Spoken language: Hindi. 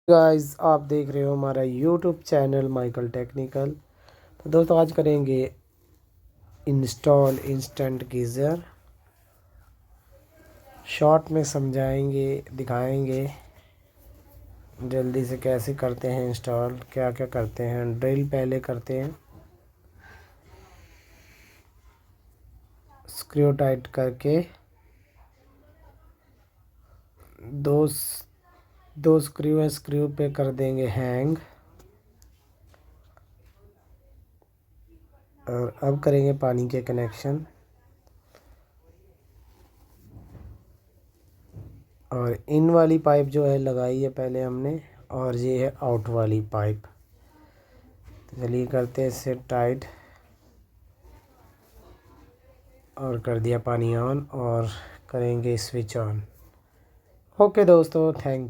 गाइस, आप देख रहे हो हमारा यूट्यूब चैनल माइकल टेक्निकल। तो दोस्तों आज करेंगे इंस्टॉल इंस्टेंट गीज़र। शॉर्ट में समझाएंगे, दिखाएंगे जल्दी से कैसे करते हैं इंस्टॉल, क्या क्या करते हैं। ड्रिल पहले करते हैं, स्क्रू टाइट करके दो दो स्क्रू पे कर देंगे हैंग। और अब करेंगे पानी के कनेक्शन, और इन वाली पाइप जो है लगाई है पहले हमने, और ये है आउट वाली पाइप। तो चलिए करते हैं इसे टाइट, और कर दिया पानी ऑन, और करेंगे स्विच ऑन। ओके दोस्तों, थैंक यू।